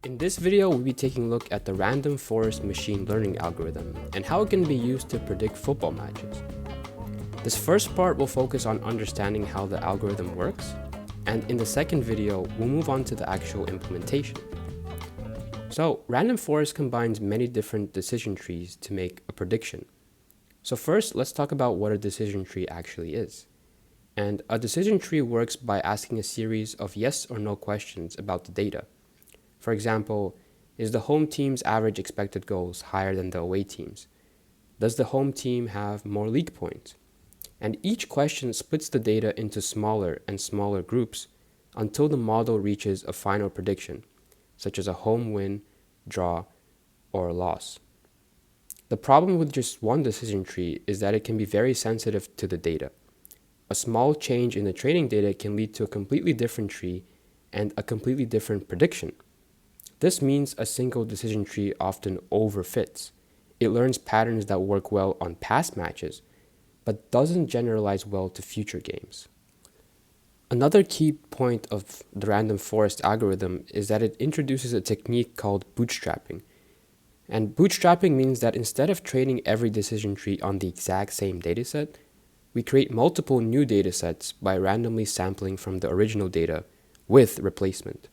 In this video, we'll be taking a look at the random forest machine learning algorithm and how it can be used to predict football matches. This first part will focus on understanding how the algorithm works, and in the second video, we'll move on to the actual implementation. So, random forest combines many different decision trees to make a prediction. So first, let's talk about what a decision tree actually is. And a decision tree works by asking a series of yes or no questions about the data. For example, is the home team's average expected goals higher than the away team's? Does the home team have more league points? And each question splits the data into smaller and smaller groups until the model reaches a final prediction, such as a home win, draw, or a loss. The problem with just one decision tree is that it can be very sensitive to the data. A small change in the training data can lead to a completely different tree and a completely different prediction. This means a single decision tree often overfits. It learns patterns that work well on past matches, but doesn't generalize well to future games. Another key point of the random forest algorithm is that it introduces a technique called bootstrapping. And bootstrapping means that instead of training every decision tree on the exact same dataset, we create multiple new datasets by randomly sampling from the original data with replacement.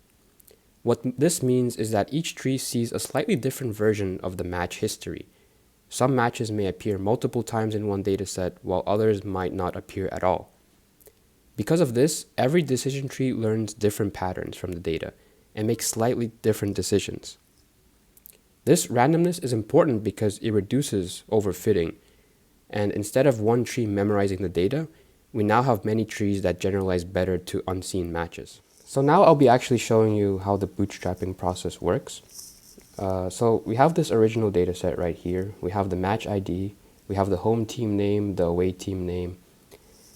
What this means is that each tree sees a slightly different version of the match history. Some matches may appear multiple times in one dataset, while others might not appear at all. Because of this, every decision tree learns different patterns from the data and makes slightly different decisions. This randomness is important because it reduces overfitting, and instead of one tree memorizing the data, we now have many trees that generalize better to unseen matches. So now I'll be actually showing you how the bootstrapping process works. So we have this original data set right here. We have the match ID, we have the home team name, the away team name.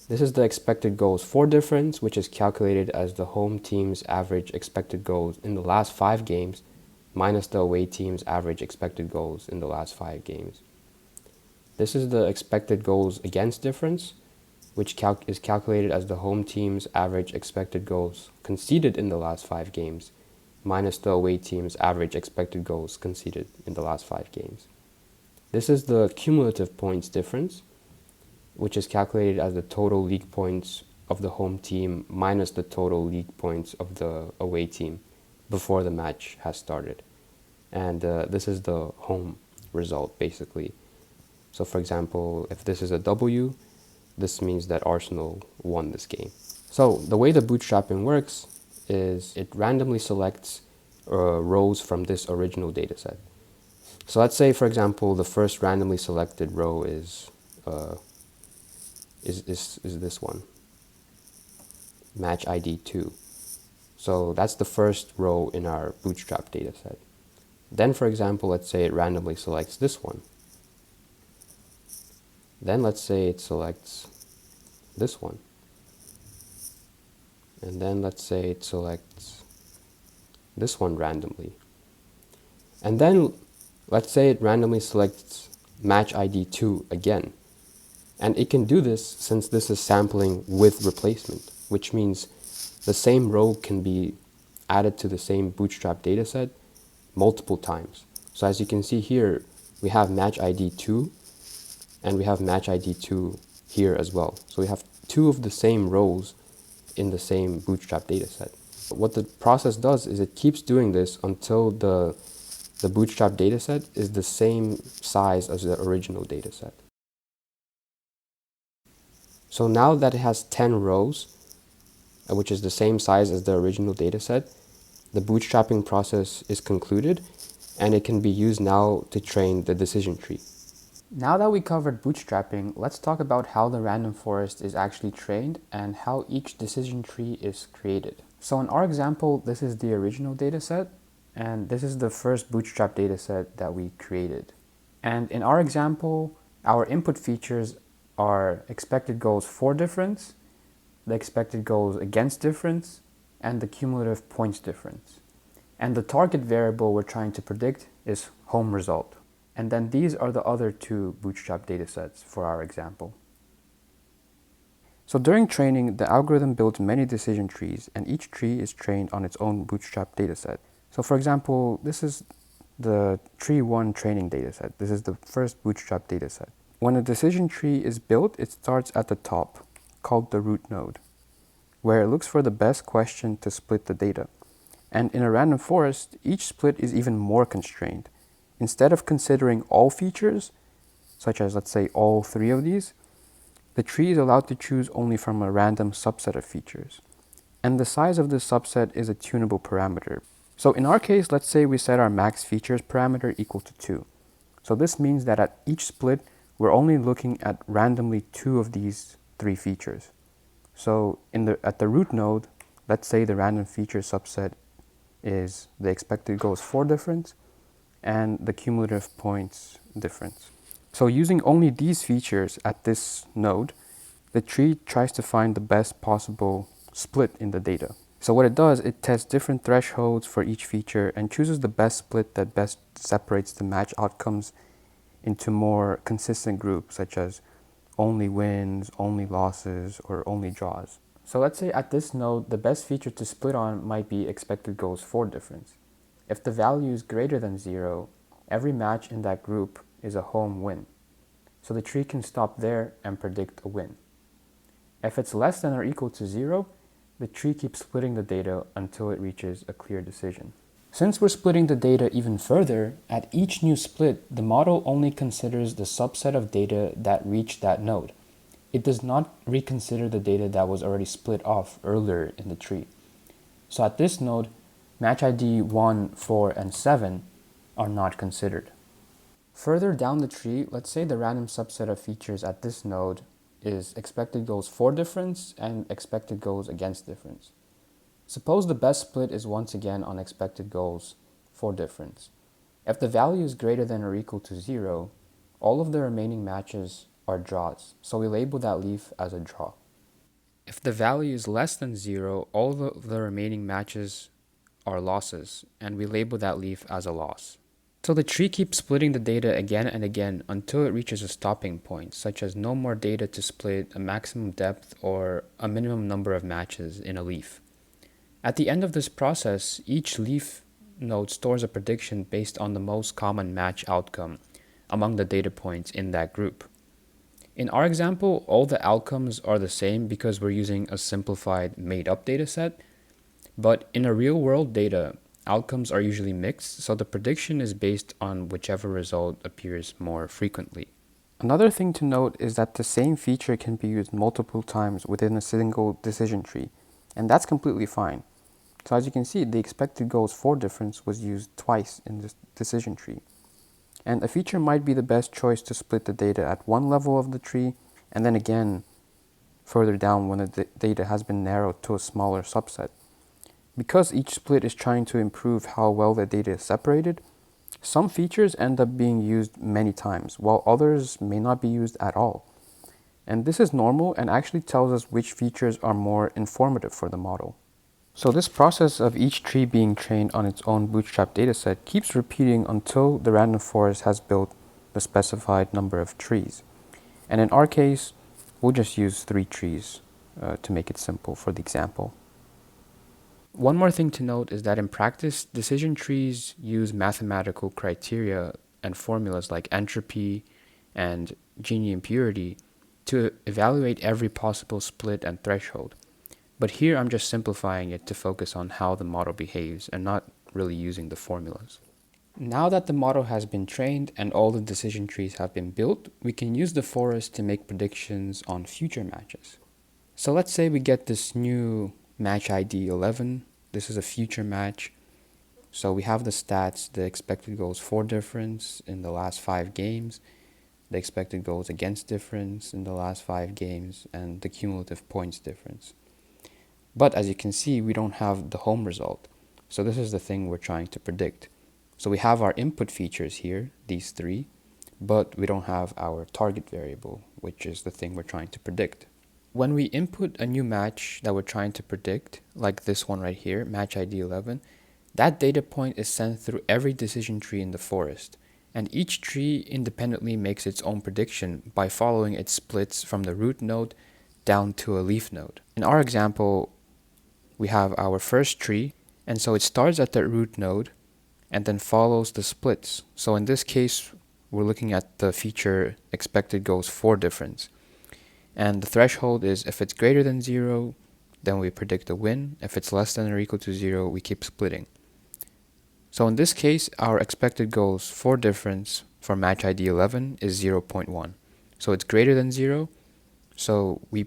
This is the expected goals for difference, which is calculated as the home team's average expected goals in the last 5 games minus the away team's average expected goals in the last 5 games. This is the expected goals against difference, which is calculated as the home team's average expected goals conceded in the last 5 games minus the away team's average expected goals conceded in the last 5 games. This is the cumulative points difference, which is calculated as the total league points of the home team minus the total league points of the away team before the match has started. And this is the home result, basically. So for example, if this is a W, this means that Arsenal won this game. So the way the bootstrapping works is it randomly selects rows from this original dataset. So let's say, for example, the first randomly selected row is this one, match ID 2. So that's the first row in our bootstrap dataset. Then, for example, let's say it randomly selects this one. Then let's say it selects this one. And then let's say it selects this one randomly. And then let's say it randomly selects match ID 2 again. And it can do this since this is sampling with replacement, which means the same row can be added to the same bootstrap dataset multiple times. So as you can see here, we have match ID 2 and we have match ID 2 here as well. So we have 2 of the same rows in the same bootstrap dataset. What the process does is it keeps doing this until the bootstrap dataset is the same size as the original dataset. So now that it has 10 rows, which is the same size as the original dataset, the bootstrapping process is concluded and it can be used now to train the decision tree. Now that we covered bootstrapping, let's talk about how the random forest is actually trained and how each decision tree is created. So in our example, this is the original dataset, and this is the first bootstrap dataset that we created. And in our example, our input features are expected goals for difference, the expected goals against difference, and the cumulative points difference. And the target variable we're trying to predict is home result. And then these are the other 2 bootstrap datasets for our example. So during training, the algorithm builds many decision trees, and each tree is trained on its own bootstrap dataset. So for example, this is the tree 1 training dataset. This is the first bootstrap dataset. When a decision tree is built, it starts at the top, called the root node, where it looks for the best question to split the data. And in a random forest, each split is even more constrained. Instead of considering all features, such as let's say all 3 of these, the tree is allowed to choose only from a random subset of features. And the size of this subset is a tunable parameter. So in our case, let's say we set our max features parameter equal to 2. So this means that at each split, we're only looking at randomly 2 of these 3 features. So at the root node, let's say the random feature subset is the expected goes for difference and the cumulative points difference. So using only these features at this node, the tree tries to find the best possible split in the data. So what it does, it tests different thresholds for each feature and chooses the best split that best separates the match outcomes into more consistent groups, such as only wins, only losses, or only draws. So let's say at this node, the best feature to split on might be expected goals for difference. If the value is greater than 0, every match in that group is a home win. So the tree can stop there and predict a win. If it's less than or equal to 0, the tree keeps splitting the data until it reaches a clear decision. Since we're splitting the data even further, at each new split, the model only considers the subset of data that reached that node. It does not reconsider the data that was already split off earlier in the tree. So at this node, match ID 1, 4, and 7 are not considered. Further down the tree, let's say the random subset of features at this node is expected goals for difference and expected goals against difference. Suppose the best split is once again on expected goals for difference. If the value is greater than or equal to 0, all of the remaining matches are draws, so we label that leaf as a draw. If the value is less than 0, all of the remaining matches are losses, and we label that leaf as a loss. So the tree keeps splitting the data again and again until it reaches a stopping point, such as no more data to split, a maximum depth, or a minimum number of matches in a leaf. At the end of this process, each leaf node stores a prediction based on the most common match outcome among the data points in that group. In our example, all the outcomes are the same because we're using a simplified made-up dataset, but in a real-world data, outcomes are usually mixed, so the prediction is based on whichever result appears more frequently. Another thing to note is that the same feature can be used multiple times within a single decision tree, and that's completely fine. So as you can see, the expected goals for difference was used twice in this decision tree. And a feature might be the best choice to split the data at one level of the tree, and then again further down when the data has been narrowed to a smaller subset. Because each split is trying to improve how well the data is separated, some features end up being used many times, while others may not be used at all. And this is normal and actually tells us which features are more informative for the model. So this process of each tree being trained on its own bootstrap dataset keeps repeating until the random forest has built the specified number of trees. And in our case, we'll just use 3 trees to make it simple for the example. One more thing to note is that in practice, decision trees use mathematical criteria and formulas like entropy and Gini impurity to evaluate every possible split and threshold. But here I'm just simplifying it to focus on how the model behaves and not really using the formulas. Now that the model has been trained and all the decision trees have been built, we can use the forest to make predictions on future matches. So let's say we get this new match ID 11. This is a future match. So we have the stats, the expected goals for difference in the last 5 games, the expected goals against difference in the last 5 games, and the cumulative points difference. But as you can see, we don't have the home result. So this is the thing we're trying to predict. So we have our input features here, these 3, but we don't have our target variable, which is the thing we're trying to predict. When we input a new match that we're trying to predict, like this one right here, match ID 11, that data point is sent through every decision tree in the forest, and each tree independently makes its own prediction by following its splits from the root node down to a leaf node. In our example, we have our first tree, And so it starts at the root node and then follows the splits. So in this case, we're looking at the feature expected goals for difference. And the threshold is if it's greater than 0, then we predict a win. If it's less than or equal to 0, we keep splitting. So in this case, our expected goals for difference for match ID 11 is 0.1. So it's greater than 0, so we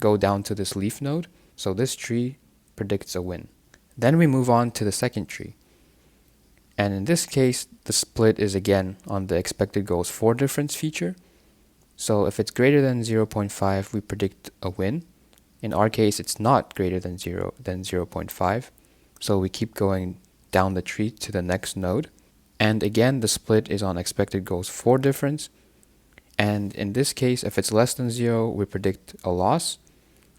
go down to this leaf node. So this tree predicts a win. Then we move on to the second tree. And in this case, the split is again on the expected goals for difference feature. So if it's greater than 0.5, we predict a win. In our case, it's not greater than 0.5. So we keep going down the tree to the next node. And again, the split is on expected goals for difference. And in this case, if it's less than 0, we predict a loss.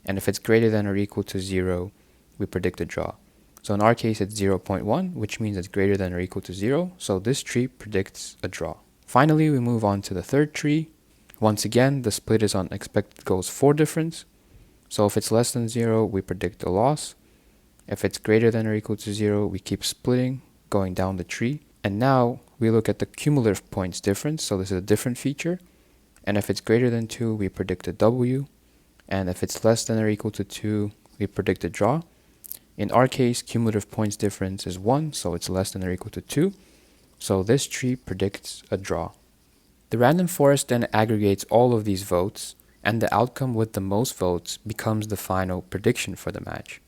And if it's greater than or equal to 0, we predict a draw. So in our case, it's 0.1, which means it's greater than or equal to 0. So this tree predicts a draw. Finally, we move on to the third tree. Once again, the split is on expected goals for difference. So if it's less than 0, we predict a loss. If it's greater than or equal to 0, we keep splitting, going down the tree. And now we look at the cumulative points difference. So this is a different feature. And if it's greater than 2, we predict a W. And if it's less than or equal to 2, we predict a draw. In our case, cumulative points difference is 1, so it's less than or equal to 2. So this tree predicts a draw. The random forest then aggregates all of these votes, and the outcome with the most votes becomes the final prediction for the match.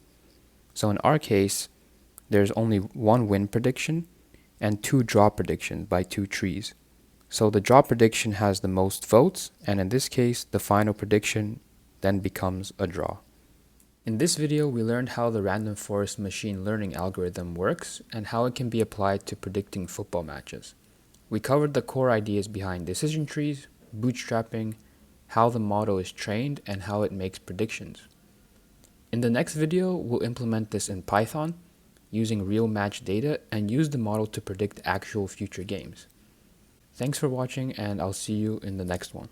So in our case, there's only one win prediction and 2 draw predictions by 2 trees. So the draw prediction has the most votes, and in this case, the final prediction then becomes a draw. In this video, we learned how the random forest machine learning algorithm works and how it can be applied to predicting football matches. We covered the core ideas behind decision trees, bootstrapping, how the model is trained, and how it makes predictions. In the next video, we'll implement this in Python using real match data and use the model to predict actual future games. Thanks for watching, and I'll see you in the next one.